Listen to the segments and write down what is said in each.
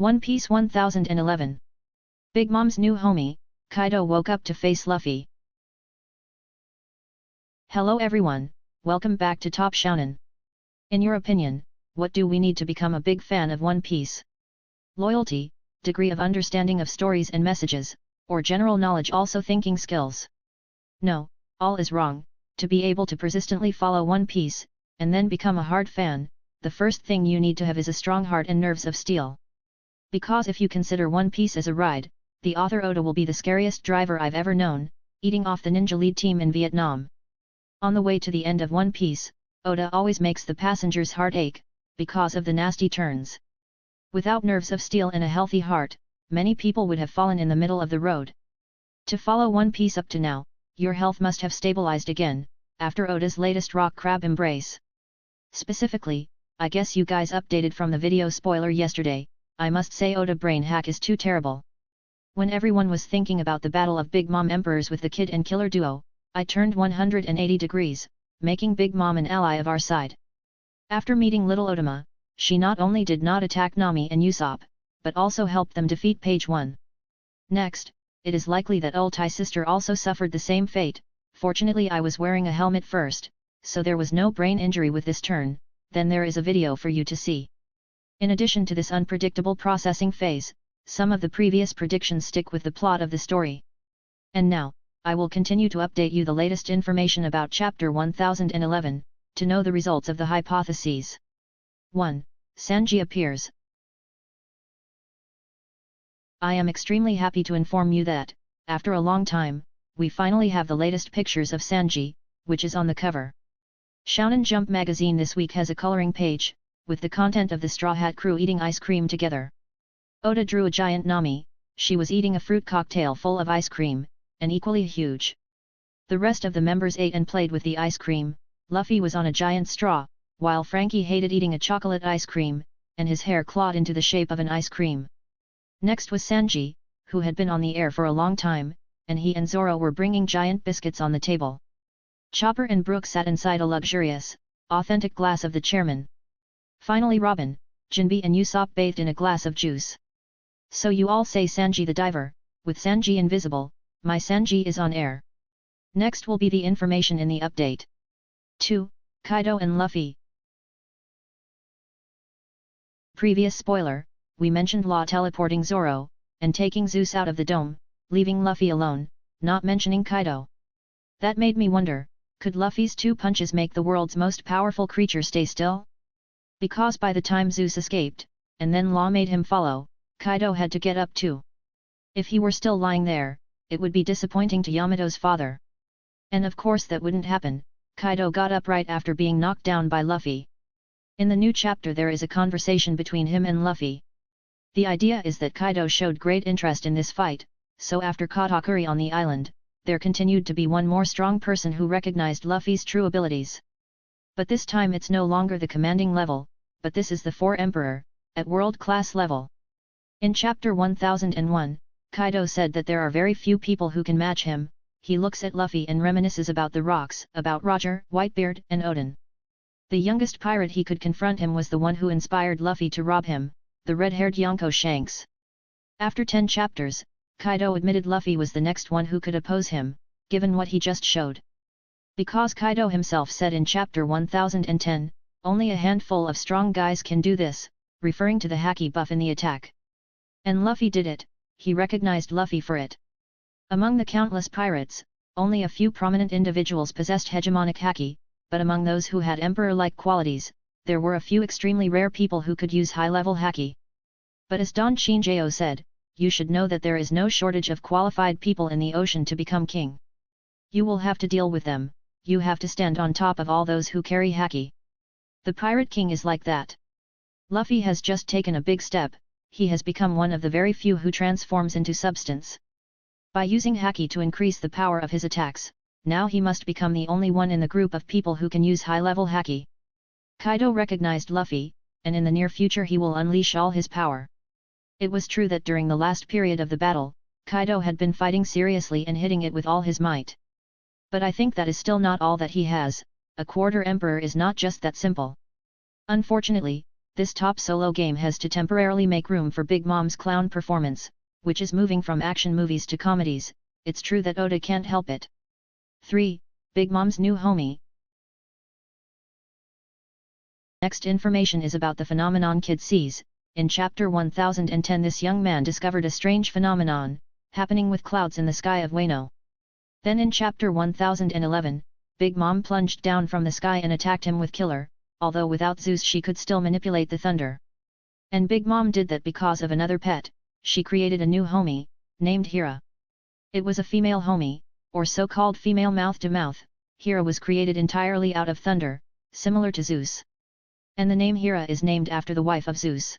One Piece 1011. Bigmom's new homie, Kaido woke up to face Luffy. Hello everyone, welcome back to Top Shounen. In your opinion, what do we need to become a big fan of One Piece? Loyalty, degree of understanding of stories and messages, or general knowledge, also thinking skills? No, all is wrong. To be able to persistently follow One Piece, and then become a hard fan, the first thing you need to have is a strong heart and nerves of steel. Because if you consider One Piece as a ride, the author Oda will be the scariest driver I've ever known, eating off the ninja lead team in Vietnam. On the way to the end of One Piece, Oda always makes the passengers' heart ache, because of the nasty turns. Without nerves of steel and a healthy heart, many people would have fallen in the middle of the road. To follow One Piece up to now, your health must have stabilized again, after Oda's latest rock crab embrace. Specifically, I guess you guys updated from the video spoiler yesterday. I must say Oda brain hack is too terrible. When everyone was thinking about the battle of Bigmom Emperors with the Kid and Killer duo, I turned 180 degrees, making Bigmom an ally of our side. After meeting Little Odama, she not only did not attack Nami and Usopp, but also helped them defeat Page 1. Next, it is likely that Ulti's sister also suffered the same fate. Fortunately I was wearing a helmet first, so there was no brain injury with this turn. Then there is a video for you to see. In addition to this unpredictable processing phase, some of the previous predictions stick with the plot of the story. And now, I will continue to update you the latest information about Chapter 1011, to know the results of the hypotheses. 1. Sanji appears. I am extremely happy to inform you that, after a long time, we finally have the latest pictures of Sanji, which is on the cover. Shounen Jump magazine this week has a coloring page, with the content of the Straw Hat crew eating ice cream together. Oda drew a giant Nami, she was eating a fruit cocktail full of ice cream, and equally huge. The rest of the members ate and played with the ice cream. Luffy was on a giant straw, while Frankie hated eating a chocolate ice cream, and his hair clawed into the shape of an ice cream. Next was Sanji, who had been on the air for a long time, and he and Zoro were bringing giant biscuits on the table. Chopper and Brook sat inside a luxurious, authentic glass of the chairman. Finally Robin, Jinbe and Usopp bathed in a glass of juice. So you all say Sanji the diver, with Sanji invisible, my Sanji is on air. Next will be the information in the update. 2. Kaido and Luffy. Previous spoiler, we mentioned Law teleporting Zoro, and taking Zeus out of the dome, leaving Luffy alone, not mentioning Kaido. That made me wonder, could Luffy's 2 punches make the world's most powerful creature stay still? Because by the time Zeus escaped, and then Law made him follow, Kaido had to get up too. If he were still lying there, it would be disappointing to Yamato's father. And of course that wouldn't happen. Kaido got up right after being knocked down by Luffy. In the new chapter there is a conversation between him and Luffy. The idea is that Kaido showed great interest in this fight, so after Katakuri on the island, there continued to be one more strong person who recognized Luffy's true abilities. But this time it's no longer the commanding level, but this is the 4 Emperor, at world-class level. In Chapter 1001, Kaido said that there are very few people who can match him. He looks at Luffy and reminisces about the rocks, about Roger, Whitebeard, and Odin. The youngest pirate he could confront him was the one who inspired Luffy to rob him, the red-haired Yonko Shanks. After 10 chapters, Kaido admitted Luffy was the next one who could oppose him, given what he just showed. Because Kaido himself said in Chapter 1010, only a handful of strong guys can do this, referring to the haki buff in the attack. And Luffy did it, he recognized Luffy for it. Among the countless pirates, only a few prominent individuals possessed hegemonic haki, but among those who had emperor-like qualities, there were a few extremely rare people who could use high-level haki. But as Don Shinjao said, you should know that there is no shortage of qualified people in the ocean to become king. You will have to deal with them, you have to stand on top of all those who carry haki. The Pirate King is like that. Luffy has just taken a big step, he has become one of the very few who transforms into substance. By using haki to increase the power of his attacks, now he must become the only one in the group of people who can use high-level haki. Kaido recognized Luffy, and in the near future he will unleash all his power. It was true that during the last period of the battle, Kaido had been fighting seriously and hitting it with all his might. But I think that is still not all that he has, a quarter emperor is not just that simple. Unfortunately, this top solo game has to temporarily make room for Bigmom's clown performance, which is moving from action movies to comedies. It's true that Oda can't help it. 3. Bigmom's new homie. Next information is about the phenomenon Kid sees. In chapter 1010 this young man discovered a strange phenomenon, happening with clouds in the sky of Wano. Then in chapter 1011, Bigmom plunged down from the sky and attacked him with Killer, although without Zeus she could still manipulate the thunder. And Bigmom did that because of another pet. She created a new homie, named Hira. It was a female homie, or so-called female mouth-to-mouth. Hira was created entirely out of thunder, similar to Zeus. And the name Hira is named after the wife of Zeus.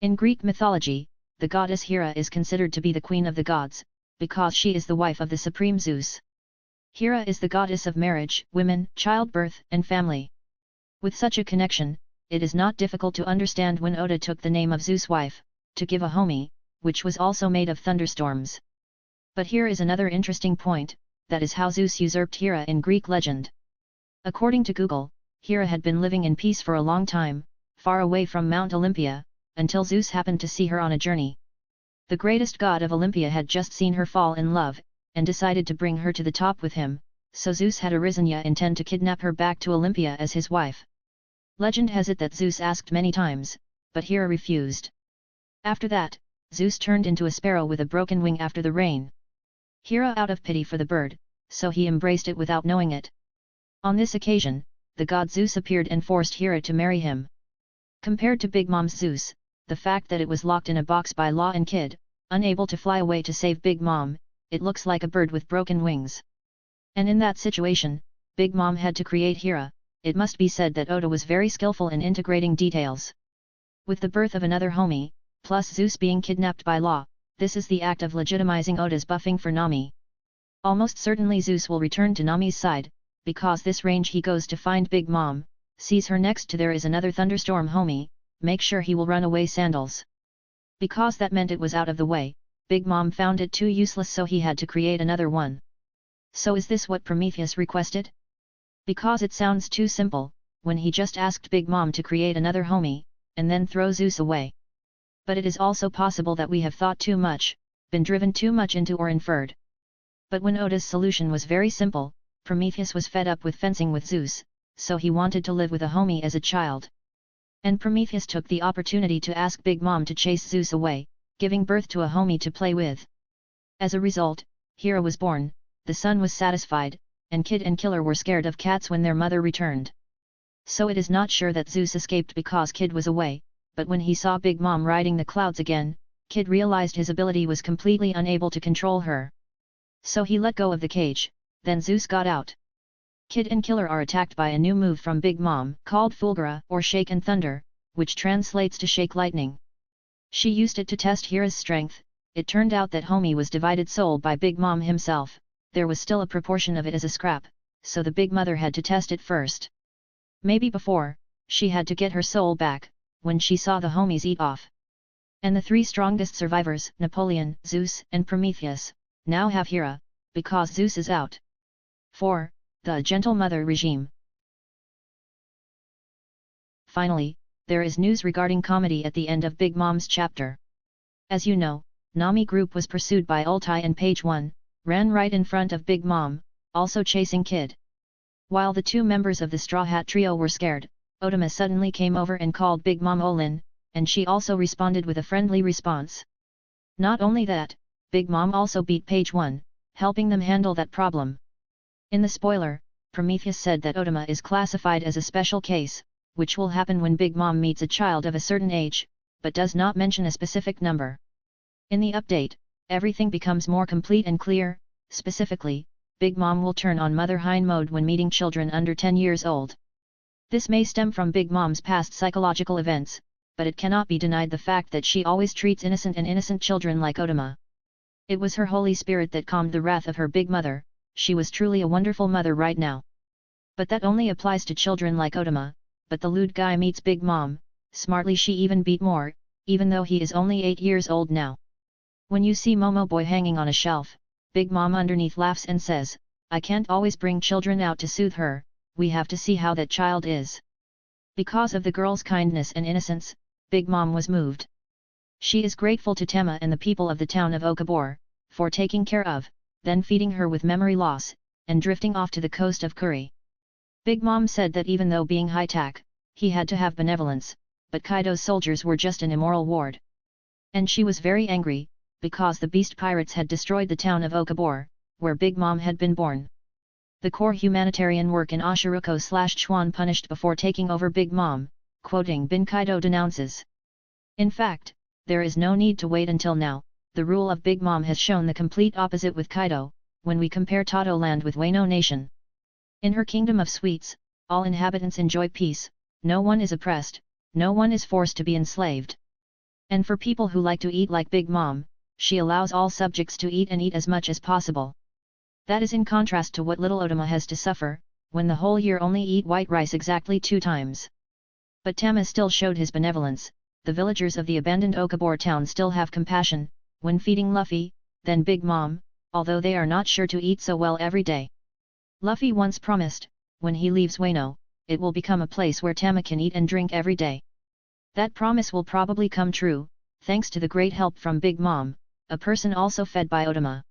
In Greek mythology, the goddess Hera is considered to be the queen of the gods, because she is the wife of the supreme Zeus. Hera is the goddess of marriage, women, childbirth, and family. With such a connection, it is not difficult to understand when Oda took the name of Zeus' wife, to give a homie, which was also made of thunderstorms. But here is another interesting point, that is how Zeus usurped Hera in Greek legend. According to Google, Hera had been living in peace for a long time, far away from Mount Olympia, until Zeus happened to see her on a journey. The greatest god of Olympia had just seen her fall in love, and decided to bring her to the top with him, so Zeus had arisen to intend to kidnap her back to Olympia as his wife. Legend has it that Zeus asked many times, but Hera refused. After that, Zeus turned into a sparrow with a broken wing after the rain. Hera out of pity for the bird, so he embraced it without knowing it. On this occasion, the god Zeus appeared and forced Hera to marry him. Compared to Bigmom's Zeus, the fact that it was locked in a box by Law and Kid, unable to fly away to save Bigmom, it looks like a bird with broken wings. And in that situation, Bigmom had to create Hera. It must be said that Oda was very skillful in integrating details. With the birth of another homie, plus Zeus being kidnapped by Law, this is the act of legitimizing Oda's buffing for Nami. Almost certainly Zeus will return to Nami's side, because this range he goes to find Bigmom, sees her next to there is another thunderstorm homie, make sure he will run away sandals. Because that meant it was out of the way, Bigmom found it too useless so he had to create another one. So is this what Prometheus requested? Because it sounds too simple, when he just asked Bigmom to create another homie, and then throw Zeus away. But it is also possible that we have thought too much, been driven too much into or inferred. But when Oda's solution was very simple, Prometheus was fed up with fencing with Zeus, so he wanted to live with a homie as a child. And Prometheus took the opportunity to ask Bigmom to chase Zeus away, giving birth to a homie to play with. As a result, Hera was born, the son was satisfied, and Kid and Killer were scared of cats when their mother returned. So it is not sure that Zeus escaped because Kid was away, but when he saw Bigmom riding the clouds again, Kid realized his ability was completely unable to control her. So he let go of the cage, then Zeus got out. Kid and Killer are attacked by a new move from Bigmom called Fulgura or Shake and Thunder, which translates to Shake Lightning. She used it to test Hera's strength. It turned out that homie was divided soul by Bigmom himself. There was still a proportion of it as a scrap, so the Big Mother had to test it first. Maybe before, she had to get her soul back, when she saw the homies eat off. And the three strongest survivors, Napoleon, Zeus, and Prometheus, now have Hera, because Zeus is out. 4. The Gentle Mother Regime. Finally, there is news regarding comedy at the end of Bigmom's chapter. As you know, Nami group was pursued by Ulti and Page 1, ran right in front of Bigmom, also chasing Kid. While the two members of the Straw Hat Trio were scared, Otama suddenly came over and called Bigmom Olin, and she also responded with a friendly response. Not only that, Bigmom also beat Page 1, helping them handle that problem. In the spoiler, Prometheus said that Otama is classified as a special case, which will happen when Bigmom meets a child of a certain age, but does not mention a specific number. In the update, everything becomes more complete and clear. Specifically, Bigmom will turn on Mother Hind mode when meeting children under 10 years old. This may stem from Bigmom's past psychological events, but it cannot be denied the fact that she always treats innocent children like Otama. It was her Holy Spirit that calmed the wrath of her Big Mother. She was truly a wonderful mother right now. But that only applies to children like Otama, but the lewd guy meets Bigmom, smartly she even beat more, even though he is only 8 years old now. When you see Momo Boy hanging on a shelf, Bigmom underneath laughs and says, "I can't always bring children out to soothe her, we have to see how that child is." Because of the girl's kindness and innocence, Big Mom was moved. She is grateful to Tema and the people of the town of Okabor, for taking care of, then feeding her with memory loss, and drifting off to the coast of Kuri. Big Mom said that even though being high-tech, he had to have benevolence, but Kaido's soldiers were just an immoral ward. And she was very angry, because the beast pirates had destroyed the town of Okabor, where Big Mom had been born. The core humanitarian work in Ashiruko/Chuan punished before taking over Big Mom, quoting Bin Kaido denounces. In fact, there is no need to wait until now. The rule of Big Mom has shown the complete opposite with Kaido, when we compare Tato land with Wano nation. In her kingdom of sweets, all inhabitants enjoy peace, no one is oppressed, no one is forced to be enslaved. And for people who like to eat like Big Mom, she allows all subjects to eat and eat as much as possible. That is in contrast to what little Otama has to suffer, when the whole year only eat white rice exactly 2 times. But Tama still showed his benevolence. The villagers of the abandoned Okabor town still have compassion, when feeding Luffy, then Big Mom, although they are not sure to eat so well every day. Luffy once promised, when he leaves Wano, it will become a place where Tama can eat and drink every day. That promise will probably come true, thanks to the great help from Big Mom, a person also fed by Otama.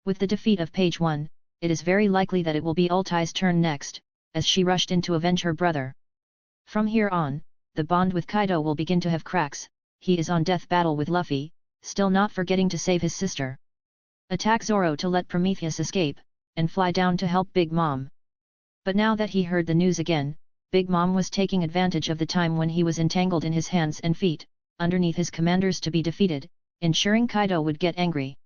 With the defeat of Page 1, it is very likely that it will be Ultai's turn next, as she rushed in to avenge her brother. From here on, the bond with Kaido will begin to have cracks. He is on death battle with Luffy, still not forgetting to save his sister. Attack Zoro to let Prometheus escape, and fly down to help Big Mom. But now that he heard the news again, Big Mom was taking advantage of the time when he was entangled in his hands and feet, underneath his commanders to be defeated, ensuring Kaido would get angry.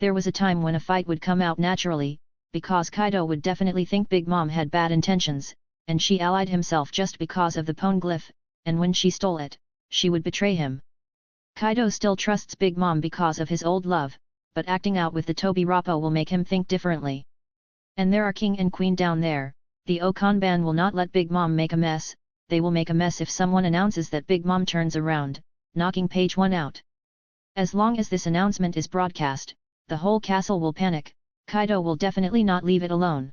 There was a time when a fight would come out naturally, because Kaido would definitely think Big Mom had bad intentions, and she allied himself just because of the Poneglyph, and when she stole it, she would betray him. Kaido still trusts Big Mom because of his old love, but acting out with the Tobi Rappo will make him think differently. And there are King and Queen down there. The Okanban will not let Big Mom make a mess. They will make a mess if someone announces that Big Mom turns around, knocking Page 1 out. As long as this announcement is broadcast, the whole castle will panic. Kaido will definitely not leave it alone.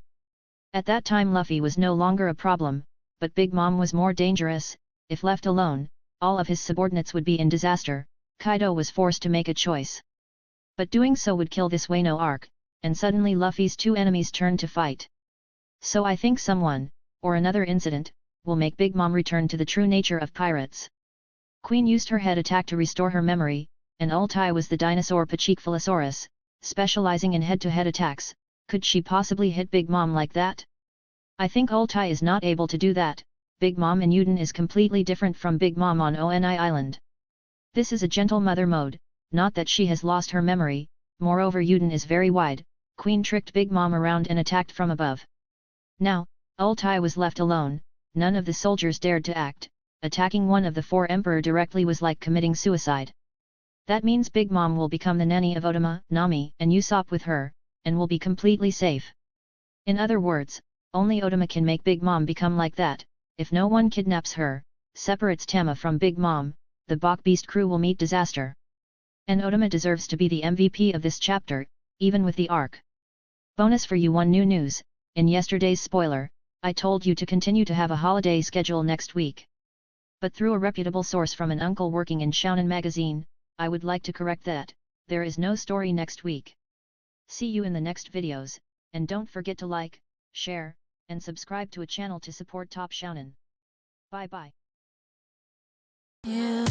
At that time Luffy was no longer a problem, but Big Mom was more dangerous. If left alone, all of his subordinates would be in disaster. Kaido was forced to make a choice. But doing so would kill this Wano arc, and suddenly Luffy's 2 enemies turned to fight. So I think someone, or another incident, will make Big Mom return to the true nature of pirates. Queen used her head attack to restore her memory, and Ultai was the dinosaur Pachycephalosaurus, specializing in head-to-head attacks. Could she possibly hit Big Mom like that? I think Ultai is not able to do that. Big Mom in Uden is completely different from Big Mom on Oni Island. This is a gentle mother mode, not that she has lost her memory. Moreover, Uden is very wide. Queen tricked Big Mom around and attacked from above. Now, Ultai was left alone. None of the soldiers dared to act. Attacking one of the 4 emperor directly was like committing suicide. That means Big Mom will become the nanny of Otama, Nami, and Usopp with her, and will be completely safe. In other words, only Otama can make Big Mom become like that. If no one kidnaps her, separates Tama from Big Mom, the Bok Beast crew will meet disaster. And Otama deserves to be the MVP of this chapter, even with the arc. Bonus for you: 1 new news. In yesterday's spoiler, I told you to continue to have a holiday schedule next week. But through a reputable source from an uncle working in Shounen magazine, I would like to correct that. There is no story next week. See you in the next videos, and don't forget to like, share, and subscribe to a channel to support Top Shounen. Bye bye. Yeah.